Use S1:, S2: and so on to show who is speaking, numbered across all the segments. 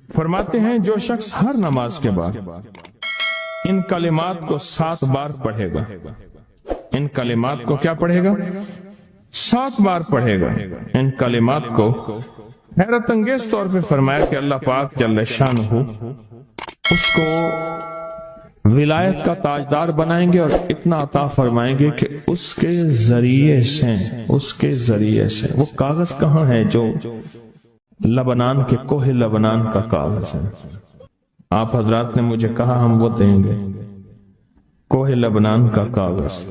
S1: فرماتے ہیں جو شخص ہر نماز کے بعد ان کلمات کو 7 بار پڑھے گا، ان کلمات کو کیا پڑھے گا؟ 7 بار پڑھے گا ان کلمات کو، حیرت انگیز طور پہ فرمایا کہ اللہ پاک جل شانہ اس کو ولایت کا تاجدار بنائیں گے اور اتنا عطا فرمائیں گے کہ اس کے ذریعے سے وہ کاغذ کہاں ہے جو لبنان کے کوہ لبنان کا کاغذ ہے؟ آپ حضرات نے مجھے کہا ہم وہ دیں گے، کوہ لبنان کا کاغذ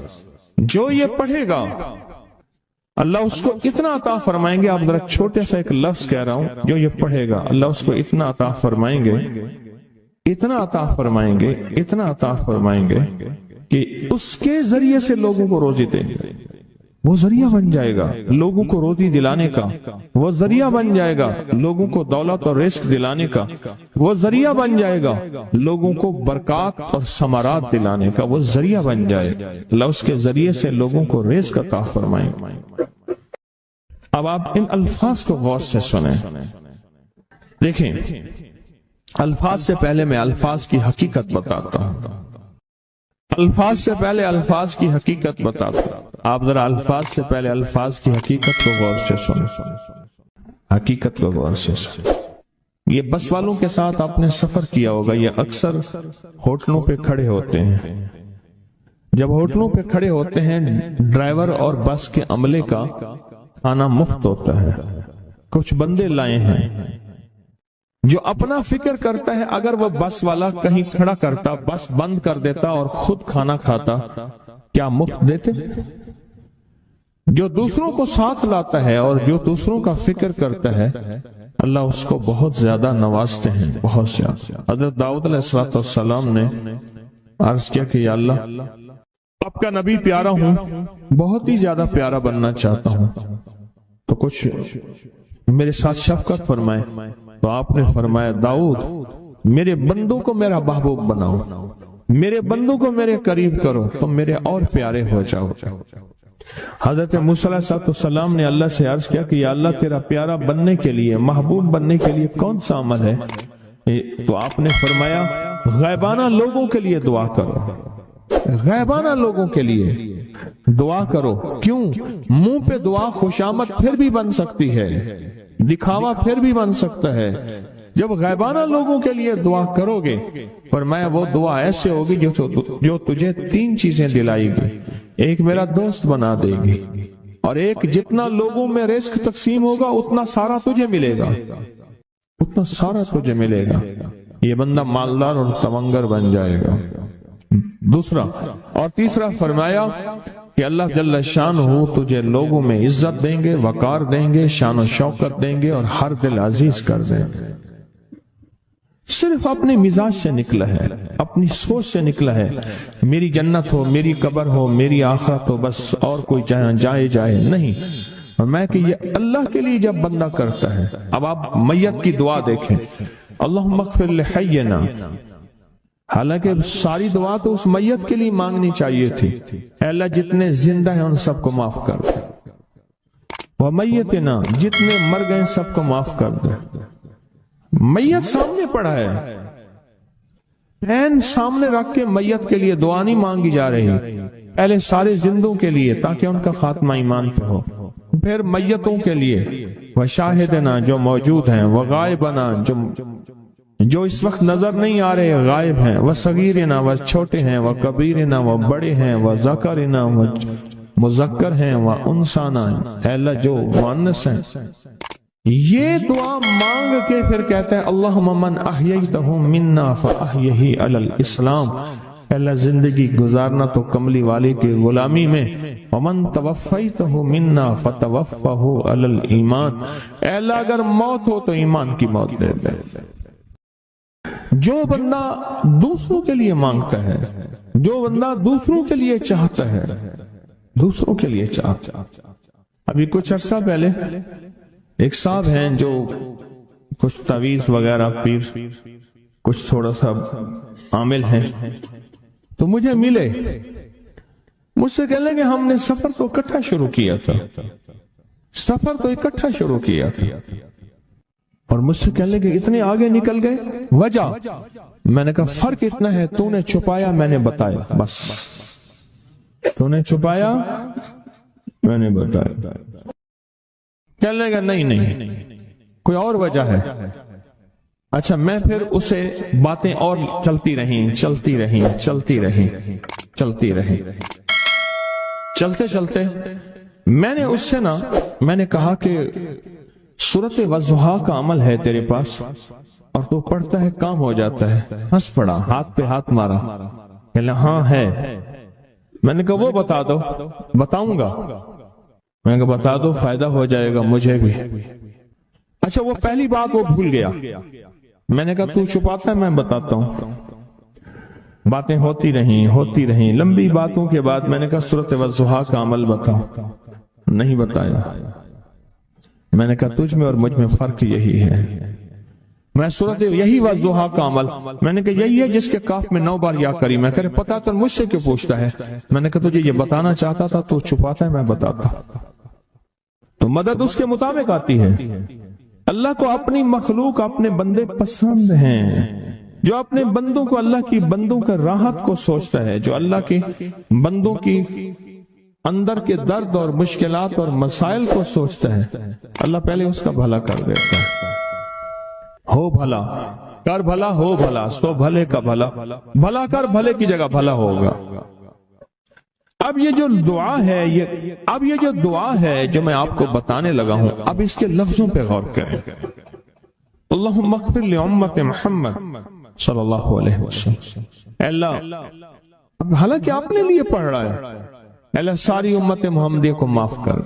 S1: جو یہ پڑھے گا اللہ اس کو اتنا عطا فرمائیں گے. آپ ذرا چھوٹے سا ایک لفظ کہہ رہا ہوں، جو یہ پڑھے گا اللہ اس کو اتنا عطا فرمائیں گے، اتنا عطا فرمائیں گے، اتنا عطا فرمائیں گے کہ اس کے ذریعے سے لوگوں کو روزی دیں گے. وہ ذریعہ بن جائے گا لوگوں کو روزی دلانے کا، وہ ذریعہ بن جائے گا لوگوں کو دولت اور رزق دلانے کا، وہ ذریعہ بن جائے گا لوگوں کو برکات اور ثمرات دلانے کا، وہ ذریعہ بن جائے اللہ اس کے ذریعے سے لوگوں کو رزق عطا فرمائیں. اب آپ ان الفاظ کو غور سے سنیں. دیکھیں، الفاظ سے پہلے میں الفاظ کی حقیقت بتاتا ہوں، الفاظ سے پہلے الفاظ کی حقیقت بتاتا ہوں. آپ ذرا الفاظ سے پہلے الفاظ کی حقیقت کو غور سے سنیں، حقیقت کو غور سے سنیں. یہ بس والوں کے ساتھ آپ نے سفر کیا ہوگا، یہ اکثر ہوٹلوں پہ کھڑے ہوتے ہیں. جب ہوٹلوں پہ کھڑے ہوتے ہیں ڈرائیور اور بس کے عملے کا کھانا مفت ہوتا ہے. کچھ بندے لائے ہیں جو اپنا فکر کرتا ہے اگر وہ بس والا کہیں کھڑا کرتا، بس بند کر دیتا اور خود کھانا کھاتا، کیا مفت دیتے؟ جو دوسروں کو ساتھ لاتا ہے اور جو دوسروں کا فکر کرتا ہے اللہ اس کو بہت زیادہ نوازتے ہیں، بہت زیادہ. حضرت داؤد علیہ السلام نے عرض کیا کہ یا اللہ آپ کا نبی پیارا ہوں، بہت ہی زیادہ پیارا بننا چاہتا ہوں، تو کچھ میرے ساتھ شفقت فرمائے. تو آپ نے فرمایا داؤد میرے بندوں کو میرا محبوب بناؤ، میرے بندوں کو میرے قریب کرو تو میرے اور پیارے ہو جاؤ. حضرت موسیٰ علیہ السلام نے اللہ سے عرض کیا کہ یا اللہ تیرا پیارا بننے کے لیے، محبوب بننے کے لیے کون سا عمل ہے؟ تو آپ نے فرمایا غیبانہ لوگوں کے لیے دعا کرو، غیبانہ لوگوں کے لیے دعا کرو. کیوں؟ منہ پہ دعا خوشامد پھر بھی بن سکتی ہے، دکھاوا پھر بھی بن سکتا ہے. جب غیبانہ لوگوں کے لیے دعا کرو گے فرمایا وہ دعا ایسے ہوگی جو تجھے 3 چیزیں دلائے گی. ایک میرا دوست بنا دے گی، اور ایک جتنا لوگوں میں رزق تقسیم ہوگا اتنا سارا تجھے ملے گا، اتنا سارا تجھے ملے گا. یہ بندہ مالدار اور تمنگر بن جائے گا. دوسرا اور تیسرا فرمایا کہ اللہ جل شانہ تجھے لوگوں میں عزت دیں گے، وقار دیں گے، شان و شوکت دیں گے اور ہر دل عزیز کر دیں گے. صرف اپنے مزاج سے نکلا ہے، اپنی سوچ سے نکلا ہے، میری جنت ہو، میری قبر ہو، میری آخرت ہو، بس اور کوئی جائے نہیں. اور میں کہ یہ اللہ کے لیے جب بندہ کرتا ہے. اب آپ میت کی دعا دیکھیں، اللہم اغفر لحینا، حالانکہ ساری دعا تو اس میت کے لیے مانگنی چاہیے تھی. اے اللہ جتنے زندہ ہیں ان سب کو معاف کر دے، ومیتنا جتنے مر گئے سب کو معاف کر دے. میت سامنے پڑا ہے، پین سامنے رکھ کے میت کے لیے دعا نہیں مانگی جا رہی، پہلے سارے زندوں کے لیے تاکہ ان کا خاتمہ ایمان پہ ہو، پھر میتوں کے لیے وشاہدنا جو موجود ہیں، وغائبنا جو اس وقت نظر نہیں آ رہے غائب ہیں، وصغیرنا وہ چھوٹے ہیں، وکبیرنا وہ بڑے ہیں، وذکرنا وہ مذکر ہیں، وانثانا اے اللہ جو مؤنث ہیں. یہ دعا مانگ کے پھر کہتا ہے اللہم من احییتہ منا فاحیہ علی الاسلام، اے اللہ زندگی گزارنا تو کملی والی کی غلامی میں، ومن توفیتہ منا فتوفہ علی الایمان، اے اللہ اگر موت ہو تو ایمان کی موت دے دے. جو بندہ دوسروں کے لیے مانگتا ہے، جو بندہ دوسروں کے لیے چاہتا ہے، دوسروں کے لیے چاہتا ہے. ابھی کچھ عرصہ پہلے ایک صاحب ہیں جو کچھ تعویذ وغیرہ پیر کچھ تھوڑا سا عامل ہیں، تو مجھے ملے، مجھ سے کہنے لگے ہم نے سفر تو اکٹھا شروع کیا تھا، سفر تو اکٹھا شروع کیا تھا. اور مجھ سے کہنے لگے اتنے آگے نکل گئے، وجہ؟ میں نے کہا فرق اتنا ہے، تو نے چھپایا میں نے بتایا، بس تو نے چھپایا میں نے بتایا۔ کہنے لگا نہیں کوئی اور وجہ ہے۔ اچھا، میں پھر اسے باتیں اور چلتی رہیں چلتے میں نے اس سے میں نے کہا کہ سورۃ والضحیٰ کا عمل ہے تیرے پاس اور تو پڑھتا ہے کام ہو جاتا ہے۔ ہنس پڑا، ہاتھ پہ ہاتھ مارا، کہنا ہاں ہے۔ میں نے کہا وہ بتا دو۔ بتاؤں گا، میں نے کہا بتا دو، فائدہ ہو جائے گا مجھے بھی۔ اچھا، وہ پہلی بات وہ بھول گیا۔ میں نے کہا تو چھپاتا ہے میں بتاتا ہوں۔ باتیں ہوتی رہیں لمبی باتوں کے بعد میں نے کہا سورۃ والضحیٰ کا عمل بتاؤ، نہیں بتایا۔ میں نے کہا تجھ میں اور مجھ میں فرق یہی ہے، میں سورۃ یہی والضحیٰ کا عمل، میں نے کہا یہی ہے جس کے کاف میں 9 بار یا کری۔ میں کہہ رہے پتا تو مجھ سے کیوں پوچھتا ہے؟ میں نے کہا تجھے یہ بتانا چاہتا تھا تو چھپاتا ہے میں بتاتا۔ تو مدد اس کے مطابق آتی ہے۔ اللہ کو اپنی مخلوق اپنے بندے پسند ہیں، جو اپنے بندوں کو، اللہ کی بندوں کا راحت کو سوچتا ہے، جو اللہ کے بندوں کی اندر کے درد اور مشکلات اور مسائل کو سوچتا ہے، اللہ پہلے اس کا بھلا کر دیتا ہے۔ ہو بھلا کر بھلا، ہو بھلا سو بھلے کا بھلا، بھلا کر بھلے کی جگہ بھلا ہوگا۔ اب یہ جو دعا ہے جو میں آپ کو بتانے لگا ہوں، اب اس کے لفظوں پہ غور کریں۔ اللہم اغفر لامت محمد صلی اللہ علیہ وسلم۔ اے اللہ، حالانکہ آپ نے لیے پڑھ رہا ہے، اے اللہ ساری امت محمدیہ کو معاف کر۔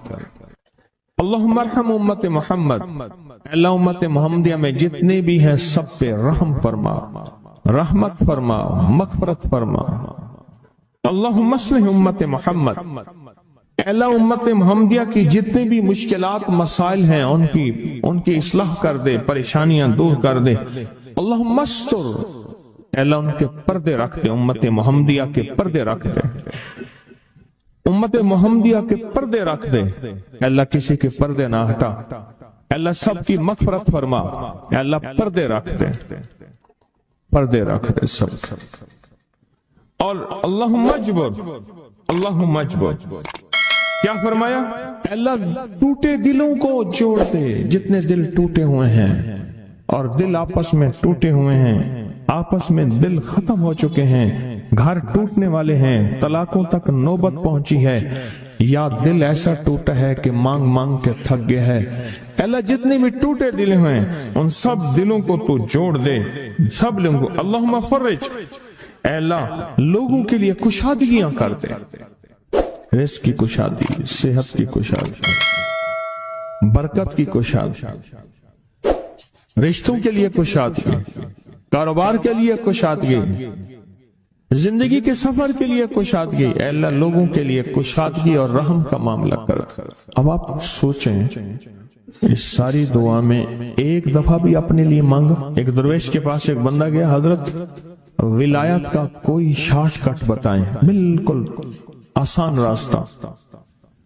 S1: اللہم ارحم امت محمد، اے اللہ امت محمدیہ میں جتنے بھی ہیں سب پہ رحم فرما، رحمت فرما، مغفرت فرما۔ اللہم اصلح امت محمد، اے اللہ امت محمدیہ کی جتنے بھی مشکلات مسائل ہیں ان کی اصلاح کر دے، پریشانیاں دور کر دے۔ اللہم استر، اے اللہ ان کے پردے رکھ دے، امت محمدیہ کے پردے رکھ دے، امت محمدیہ کے پردے رکھ دے۔ اے اللہ کسی کے پردے نہ ہٹا، اے اللہ سب کی مغفرت فرما، اے اللہ پردے رکھ دے، پردے رکھ دے سب۔ اور اللہم اجبر، کیا فرمایا؟ اے اللہ ٹوٹے دلوں کو جوڑ دے، جتنے دل ٹوٹے ہوئے ہیں اور دل آپس میں ٹوٹے ہوئے ہیں، آپس میں دل ختم ہو چکے ہیں، گھر ٹوٹنے والے ہیں، طلاقوں تک نوبت پہنچی ہے، یا دل ایسا ٹوٹا ہے کہ مانگ مانگ کے تھک گیا ہے۔ اے اللہ جتنے بھی ٹوٹے دل ہیں ان سب دلوں کو تو جوڑ دے، سب لوگوں کو۔ اللہم فرج، اے اللہ لوگوں کے لیے کشادگیاں کر دے، رزق کی کشادگی، صحت کی کشادگی، برکت کی کشادگی، رشتوں کے لیے کشادگی، کاروبار کے لیے کشادگی، زندگی کے سفر کے لیے کشادگی۔ اے اللہ لوگوں کے لیے کشادگی اور رحم کا معاملہ کر۔ اب آپ سوچیں اس ساری دعا میں ایک دفعہ بھی اپنے لیے مانگا؟ ایک درویش کے پاس ایک بندہ گیا، حضرت ولایت کا کوئی شارٹ کٹ بتائیں، بالکل آسان راستہ۔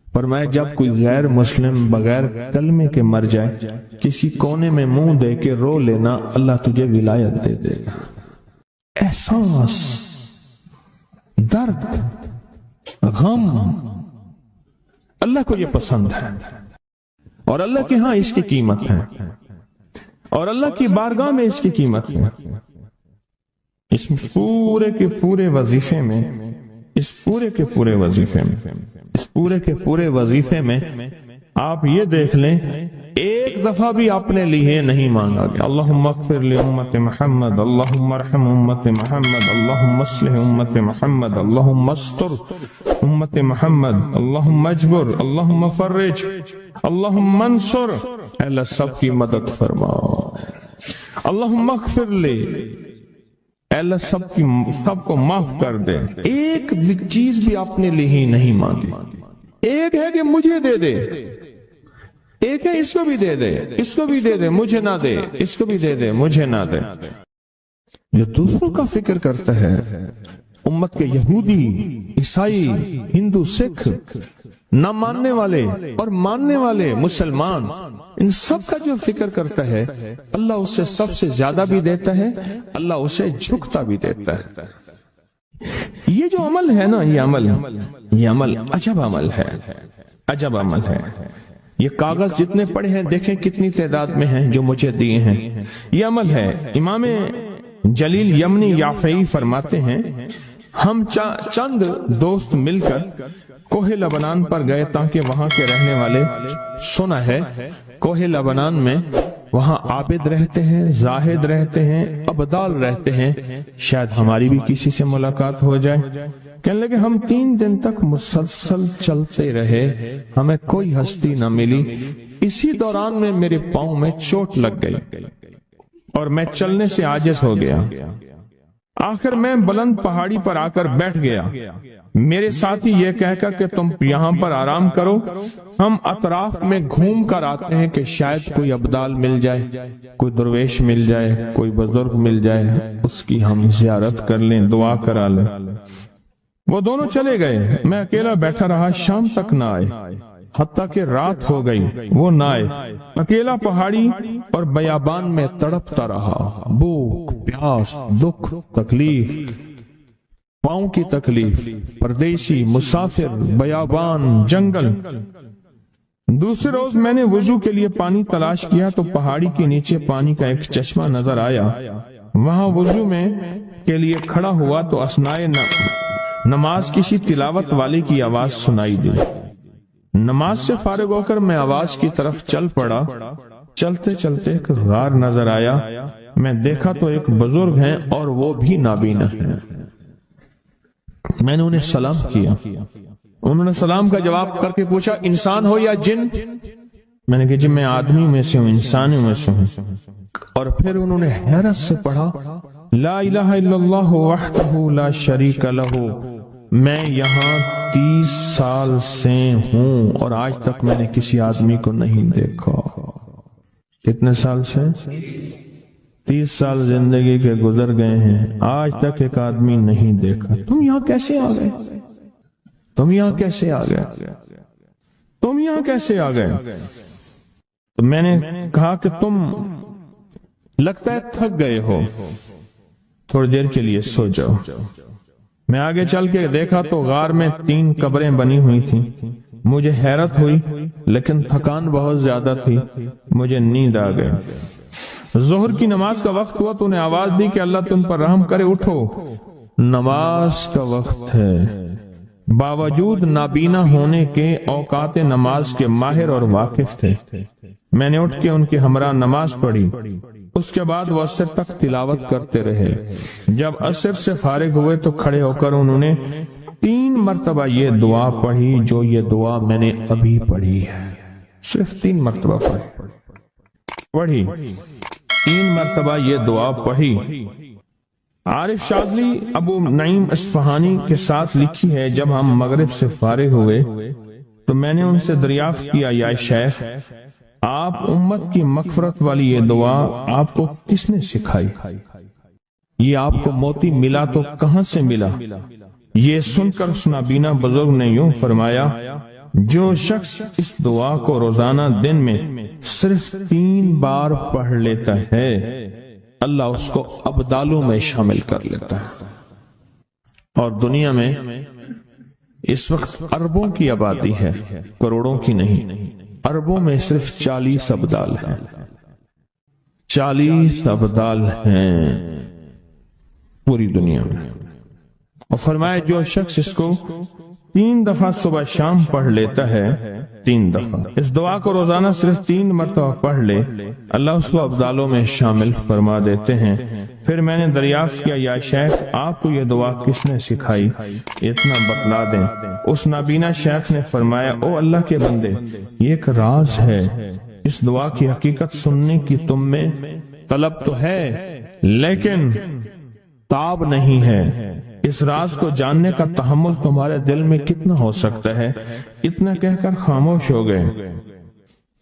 S1: پر میں جب کوئی غیر مسلم بغیر کلمے کے مر جائے، کسی کونے میں منہ دے کے رو لینا، اللہ تجھے ولایت دے دے گا۔ احساس، درد، غم، اللہ کو یہ پسند ہے، اور اللہ کے ہاں اس کی قیمت ہے، اور اللہ کی بارگاہ میں اس کی قیمت ہے۔ اس پورے کے پورے وظیفے میں، اس پورے کے پورے وظیفے میں آپ یہ دیکھ لیں ایک دفعہ بھی اپنے لیے نہیں مانگا گیا اللہم اغفر لی امت محمد، اللہم ارحم امت محمد، اللہم اصلح امت محمد، اللہم استر امت محمد، اللہم اجبر، اللہم فرج، اللہم منصر۔ اے اللہ سب کی مدد فرما، اللہم اغفر لی، اے اللہ سب کو معاف کر دے۔ ایک چیز بھی اپنے لیے ہی نہیں مانگی۔ ایک ہے کہ مجھے دے دے، ایک ہے اس کو بھی دے دے، اس کو بھی دے دے، مجھے نہ دے، اس کو بھی دے دے، مجھے نہ دے۔ جو دوسروں کا فکر کرتا ہے، امت کے یہودی، عیسائی، ہندو، سکھ، نہ ماننے والے اور ماننے والے مسلمان، ان سب کا جو فکر کرتا ہے اللہ اسے سب سے زیادہ بھی دیتا ہے، اللہ اسے جھکتا بھی دیتا ہے۔ یہ جو عمل ہے نا، یہ عمل عجب عمل ہے، عجب عمل ہے۔ یہ کاغذ جتنے پڑے ہیں دیکھیں کتنی تعداد میں ہیں جو مجھے دیے ہیں، یہ عمل ہے۔ امام جلیل یمنی یافعی فرماتے ہیں ہم چند دوست مل کر کوہ لبنان پر گئے تاکہ وہاں کے رہنے والے، سنا ہے کوہ لبنان میں وہاں عابد رہتے ہیں، زاہد رہتے ہیں، ابدال رہتے ہیں، شاید ہماری بھی کسی سے ملاقات ہو جائے۔ کہنے لگے ہم 3 دن تک مسلسل چلتے رہے، ہمیں کوئی ہستی نہ ملی۔ اسی دوران میں میرے پاؤں میں چوٹ لگ گئی اور میں چلنے سے عاجز ہو گیا۔ آخر میں بلند پہاڑی پر آ کر بیٹھ گیا۔ میرے ساتھی یہ کہہ کر کہ تم یہاں پر آرام کرو، ہم اطراف میں گھوم کر آتے ہیں کہ شاید کوئی ابدال مل جائے، کوئی درویش مل جائے، کوئی بزرگ مل جائے، اس کی ہم زیارت کر لیں، دعا کرا لیں۔ وہ دونوں چلے گئے، میں اکیلا بیٹھا رہا، شام تک نہ آئے، حتیٰ کہ رات ہو گئی، وہ نہ آئے۔ اکیلا پہاڑی اور بیابان میں تڑپتا رہا، بھوک، پیاس، دکھ، تکلیف، پاؤں کی تکلیف، پردیسی، مسافر، بیابان، جنگل۔ دوسرے روز میں نے وضو کے لیے پانی تلاش کیا تو پہاڑی کے نیچے پانی کا ایک چشمہ نظر آیا۔ وہاں وضو میں کے لیے کھڑا ہوا تو اثناء نماز کسی تلاوت والے کی آواز سنائی دی۔ نماز سے فارغ ہو کر میں آواز کی طرف چل پڑا۔ چلتے چلتے ایک غار نظر آیا، میں دیکھا تو ایک بزرگ ہیں اور وہ بھی نابینا ہیں۔ میں نے انہیں سلام کیا، انہوں نے سلام کا جواب کر کے پوچھا انسان ہو یا جن؟ میں نے کہا جی میں آدمی میں سے ہوں، انسانوں میں سے ہوں۔ اور پھر انہوں نے حیرت سے پڑھا لا الہ الا اللہ وحدہ لا شریک لہ، میں یہاں 30 سال سے ہوں اور آج تک میں نے کسی آدمی کو نہیں دیکھا۔ کتنے سال سے؟ 30 سال زندگی کے گزر گئے ہیں، آج تک ایک آدمی نہیں دیکھا۔ تم یہاں کیسے آ گئے؟ تم یہاں کیسے آ گئے؟ تم یہاں کیسے آ گئے؟ تو میں نے کہا کہ تم لگتا ہے تھک گئے ہو، تھوڑی دیر کے لیے سو جاؤ۔ میں آگے چل کے دیکھا تو غار میں 3 قبریں بنی ہوئی تھیں۔ مجھے حیرت ہوئی لیکن تھکان بہت زیادہ تھی، مجھے نیند آ گئی۔ ظہر کی نماز کا وقت ہوا تو انہیں آواز دی کہ اللہ تم پر رحم کرے، اٹھو نماز کا وقت ہے۔ باوجود نابینا ہونے کے اوقات نماز کے ماہر اور واقف تھے۔ میں نے اٹھ کے ان کے ہمراہ نماز پڑھی، اس کے بعد وہ عصر تک تلاوت کرتے رہے۔ جب عصر سے فارغ ہوئے تو کھڑے ہو کر انہوں نے 3 مرتبہ یہ دعا پڑھی جو یہ دعا میں نے ابھی پڑھی ہے، صرف 3 مرتبہ پڑھی 3 مرتبہ یہ دعا پڑھی۔ عارف شاذلی ابو نعیم اصفہانی کے ساتھ لکھی ہے جب ہم مغرب سے فارغ ہوئے تو میں نے ان سے دریافت کیا یا شیخ آپ امت کی مغفرت والی یہ دعا آپ کو کس نے سکھائی؟ یہ آپ کو موتی ملا تو کہاں سے ملا؟ یہ سن کر اس نابینا بزرگ نے یوں فرمایا جو شخص اس دعا کو روزانہ دن میں صرف 3 بار پڑھ لیتا ہے اللہ اس کو ابدالوں میں شامل کر لیتا ہے۔ اور دنیا میں اس وقت اربوں کی آبادی ہے، کروڑوں کی نہیں، اربوں میں صرف 40 ابدال ہیں، 40 ابدال ہیں پوری دنیا میں۔ اور فرمایا جو شخص اس کو 3 دفعہ صبح شام پڑھ لیتا ہے، 3 دفعہ اس دعا کو روزانہ صرف 3 مرتبہ پڑھ لے اللہ اس کو ابدالوں میں شامل فرما دیتے ہیں۔ پھر میں نے دریافت کیا یا شیخ آپ کو یہ دعا کس نے سکھائی؟ اتنا بتلا دیں۔ اس نابینا شیخ نے فرمایا او اللہ کے بندے، یہ ایک راز ہے، اس دعا کی حقیقت سننے کی تم میں طلب تو ہے لیکن تاب نہیں ہے، اس راز کو جاننے کا تحمل تمہارے دل میں کتنا ہو سکتا ہے؟ اتنا کہہ کر خاموش ہو گئے۔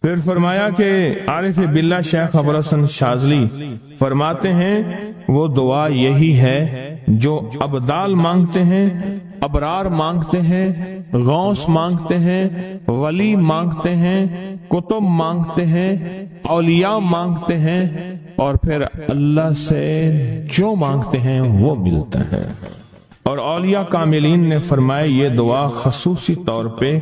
S1: پھر فرمایا کہ عارف باللہ شیخ ابو حسن شاذلی فرماتے ہیں وہ دعا یہی ہے جو ابدال مانگتے ہیں، ابرار مانگتے ہیں، غوث مانگتے ہیں، ولی مانگتے ہیں، کتب مانگتے ہیں، اولیاء مانگتے ہیں، اور پھر اللہ سے جو مانگتے ہیں وہ ملتا ہے۔ اور اولیاء کاملین نے فرمایا یہ دعا خصوصی طور پہ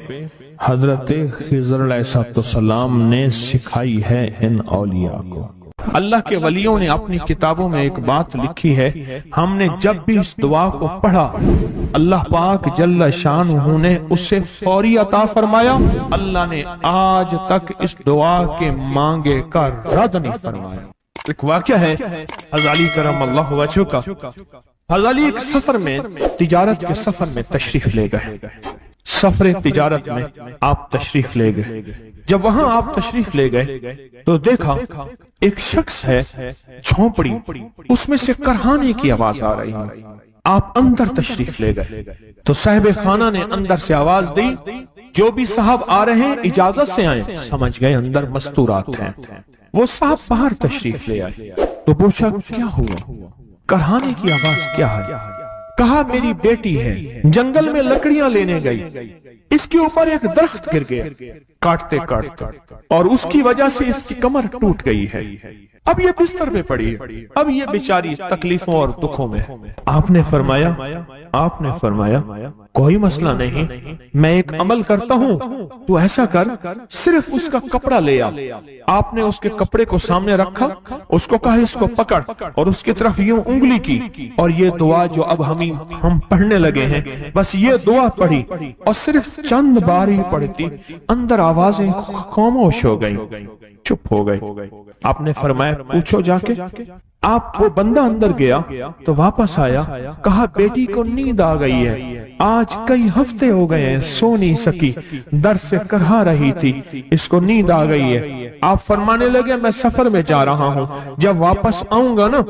S1: حضرت خضر علیہ السلام نے سکھائی ہے ان اولیاء کو۔
S2: اللہ کے ولیوں نے اپنی کتابوں میں ایک بات لکھی ہے، ہم نے جب بھی اس دعا کو پڑھا اللہ پاک جل شانہ نے اسے فوری عطا فرمایا۔ اللہ نے آج تک اس دعا کے مانگے کا رد نہیں فرمایا۔ ایک واقعہ ہے حضرت علی کرم اللہ وجہہ کا۔ حضرت علی ایک سفر میں، تجارت کے سفر میں تشریف لے گئے۔ سفر تجارت میں آپ تشریف لے گئے۔ جب وہاں آپ تشریف لے گئے تو دیکھا ایک شخص ہے جھونپڑی، اس میں سے کرہانے کی آواز آ رہی ہے۔ آپ اندر تشریف لے گئے تو صاحب خانہ نے اندر سے آواز دی، جو بھی صاحب آ رہے ہیں اجازت سے آئیں۔ سمجھ گئے اندر مستورات ہیں۔ وہ صاحب باہر تشریف لے آئے تو پوچھا کیا ہوا، کرہانے کی آواز کیا ہے؟ کہا میری بیٹی ہے، جنگل میں لکڑیاں لینے گئی، اس کے اوپر ایک درخت گر گیا کاٹتے کاٹتے، اور اس کی وجہ سے اس کی کمر ٹوٹ گئی ہے۔ اب یہ بستر میں پڑی ہے، اب یہ بیچاری تکلیفوں اور دکھوں میں۔ آپ نے فرمایا کوئی مسئلہ نہیں، میں ایک عمل کرتا ہوں، تو ایسا کر صرف اس کا کپڑا لے آ۔ آپ نے اس کے کپڑے کو سامنے رکھا، اس کو کہا اس کو پکڑ، اور اس کی طرف یوں انگلی کی، اور یہ دعا جو اب ہم پڑھنے لگے ہیں، بس یہ دعا پڑھی، اور صرف چند بار ہی پڑھتی اندر آوازیں خاموش ہو گئی، چپ ہو گئی۔ آپ نے فرمایا پوچھو جا کے۔ آپ وہ بندہ اندر گیا تو واپس آیا، کہا بیٹی کو نیند آ گئی ہے، آج کئی ہفتے ہو گئے ہیں سو نہیں سکی، در سے کرہا رہی تھی، اس کو نیند آ گئی ہے۔ آپ فرمانے لگے میں سفر میں جا رہا ہوں، جب واپس آؤں گا نا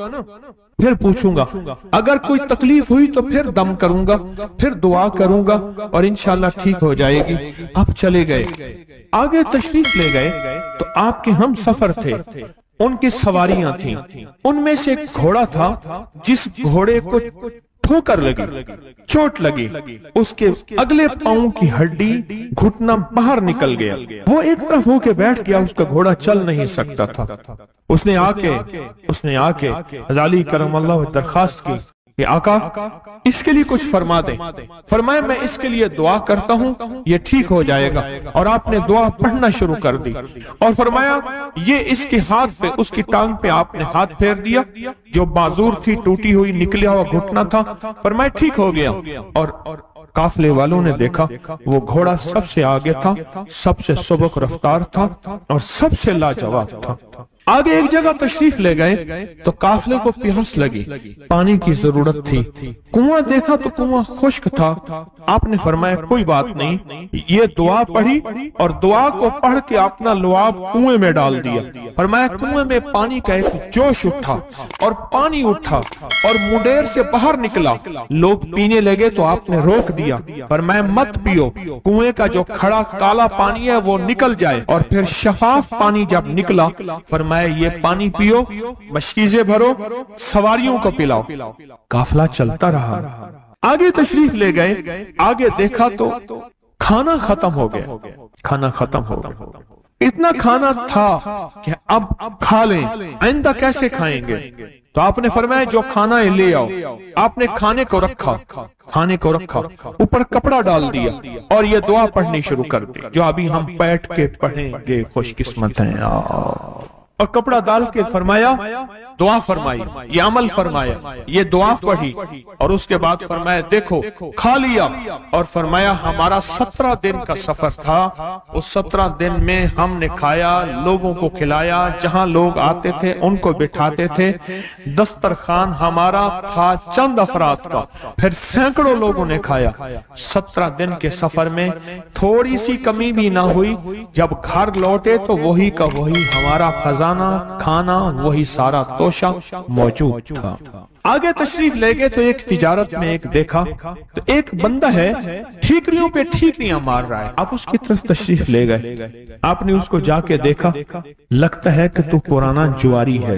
S2: پھر پوچھوں گا، اگر کوئی تکلیف ہوئی تو پھر دم کروں گا، پھر دعا کروں گا، اور انشاءاللہ ٹھیک ہو جائے گی۔ آپ چلے گئے، آگے تشریف لے گئے تو آپ کے ہم سفر تھے، ان کی سواریاں تھیں، ان میں سے ایک گھوڑا تھا جس گھوڑے کو ٹھوکر لگی، چوٹ لگی، اس کے اگلے پاؤں کی ہڈی گھٹنا باہر نکل گیا، وہ ایک طرف ہو کے بیٹھ گیا، اس کا گھوڑا چل نہیں سکتا تھا۔ اس نے آ کے حضرت علی کرم اللہ وجہہ درخواست کی کہ آقا اس کے لیے کچھ فرما دیں۔ فرمایا میں اس کے لیے دعا کرتا ہوں، یہ ٹھیک ہو جائے گا، اور آپ نے دعا پڑھنا شروع کر دی، اور فرمایا یہ اس کے ہاتھ پہ، اس کی ٹانگ پہ آپ نے ہاتھ پھیر دیا، جو معذور تھی ٹوٹی ہوئی نکلیا ہوا گھٹنا تھا، فرمایا ٹھیک ہو گیا۔ اور قافلے والوں نے دیکھا وہ گھوڑا سب سے آگے تھا، سب سے سبک رفتار تھا، اور سب سے لاجواب تھا۔ آگے ایک جگہ تشریف لے گئے تو قافلے کو پیاس لگی، پانی کی ضرورت تھی، کنواں دیکھا تو کنواں خشک تھا۔ آپ نے فرمایا کوئی بات نہیں، یہ دعا پڑھی، اور دعا کو پڑھ کے اپنا لعاب کنویں میں ڈال دیا۔ فرمایا کنویں میں پانی کا ایک جوش اٹھا، اور پانی اٹھا اور منڈیر سے باہر نکلا، لوگ پینے لگے تو آپ نے روک دیا، فرمایا مت پیو، کنویں کا جو کھڑا کالا پانی ہے وہ نکل جائے، اور پھر شفاف پانی جب نکلا فرمایا یہ پانی پیو، مشکیزیں بھرو، سواریوں کو پلاؤ۔ قافلہ چلتا رہا، آگے تشریف لے گئے، آگے دیکھا تو کھانا ختم ہو گیا، اتنا کھانا تھا کہ اب کھا لیں، آئندہ کیسے کھائیں گے؟ تو آپ نے فرمایا جو کھانا ہے لے آؤ۔ آپ نے کھانے کو رکھا، اوپر کپڑا ڈال دیا، اور یہ دعا پڑھنی شروع کر دی جو ابھی ہم بیٹھ کے پڑھیں گے، خوش قسمت ہیں۔ اور کپڑا ڈال کے فرمایا دعا فرمائی، یہ عمل فرمایا، یہ دعا پڑھی، اور اس کے بعد فرمایا دیکھو کھا لیا، اور فرمایا ہمارا 17 دن کا سفر تھا، اس 17 دن میں ہم نے کھایا، لوگوں کو کھلایا، جہاں لوگ آتے تھے ان کو بٹھاتے تھے، دسترخوان ہمارا تھا چند افراد کا، پھر سینکڑوں لوگوں نے کھایا۔ 17 دن کے سفر میں تھوڑی سی کمی بھی نہ ہوئی، جب گھر لوٹے تو وہی کا وہی ہمارا خزانہ، کھانا وہی سارا توشہ موجود تھا۔ آگے تشریف لے گئے تو ایک تجارت میں ایک دیکھا تو ایک بندہ ہے ٹھیکریوں پہ ٹھیکریاں مار رہا ہے، آپ اس کی طرف تشریف لے گئے، آپ نے اس کو جا کے دیکھا، لگتا ہے کہ تو پرانا جواری ہے،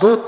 S3: 2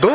S3: 2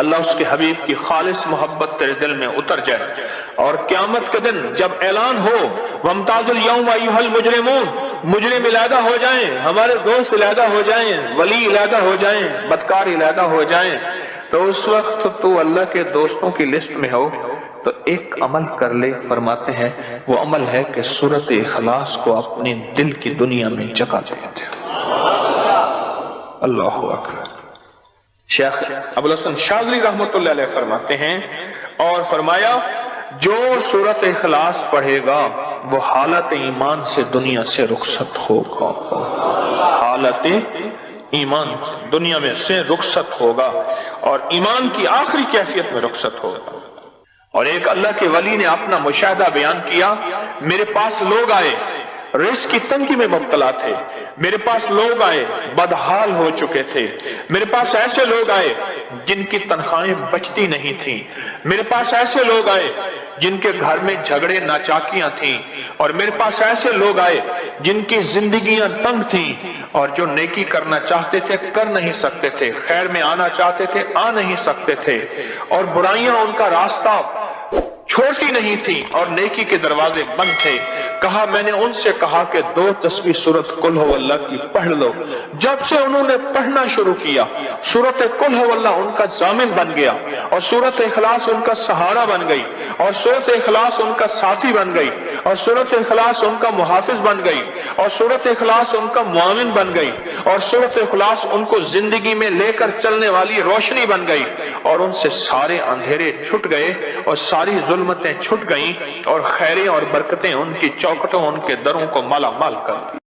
S3: اللہ اس کے حبیب کی خالص محبت تیرے دل میں اتر جائے، اور قیامت کے دن جب اعلان ہو وَامْتَازُوا الْيَوْمَ أَيُّهَا الْمُجْرِمُونَ، مجرم علیحدہ ہو جائیں، ہمارے دوست علیحدہ ہو جائیں، ولی علیحدہ ہو جائیں، بدکار علیحدہ ہو جائیں، تو اس وقت تو اللہ کے دوستوں کی لسٹ میں ہو تو ایک عمل کر لے۔ فرماتے ہیں وہ عمل ہے کہ سورۃ اخلاص کو اپنے دل کی دنیا میں جگہ دے۔ اللہ اکبر۔ شیخ ابوالحسن شاذلی رحمۃ اللہ علیہ فرماتے ہیں، اور فرمایا جو سورۃ اخلاص پڑھے گا وہ حالت ایمان سے دنیا سے رخصت ہوگا، حالت ایمان دنیا میں سے رخصت ہوگا اور ایمان کی آخری کیفیت میں رخصت ہوگا۔ اور ایک اللہ کے ولی نے اپنا مشاہدہ بیان کیا، میرے پاس لوگ آئے رزق کی تنگی میں مبتلا تھے، میرے پاس لوگ آئے بدحال ہو چکے تھے، میرے پاس ایسے لوگ آئے جن کی تنخواہیں بچتی نہیں تھیں، میرے پاس ایسے لوگ آئے جن کے گھر میں جھگڑے ناچاکیاں تھیں، اور میرے پاس ایسے لوگ آئے جن کی زندگیاں تنگ تھیں اور جو نیکی کرنا چاہتے تھے کر نہیں سکتے تھے، خیر میں آنا چاہتے تھے آ نہیں سکتے تھے، اور برائیاں ان کا راستہ چھوٹی نہیں تھی اور نیکی کے دروازے بند تھے۔ کہا میں نے ان سے کہا کہ 2 تسبیح سورۃ قل هو اللہ کی پڑھ لو۔ جب سے انہوں نے پڑھنا شروع کیا سورۃ قل هو اللہ ان کا ضامن بن گیا، اور سورۃ اخلاص ان کا سہارا بن گئی، اور سورۃ اخلاص ان کا ساتھی بن گئی، اور سورۃ اخلاص ان کا محافظ بن گئی، اور سورۃ اخلاص ان کا معاون بن گئی، اور سورۃ اخلاص ان کو زندگی میں لے کر چلنے والی روشنی بن گئی، اور ان سے سارے اندھیرے چھٹ گئے اور ساری ظلمتیں چھٹ گئیں، اور خیریں اور برکتیں ان کی چوکھٹوں ان کے دروں کو مالا مال کر دی۔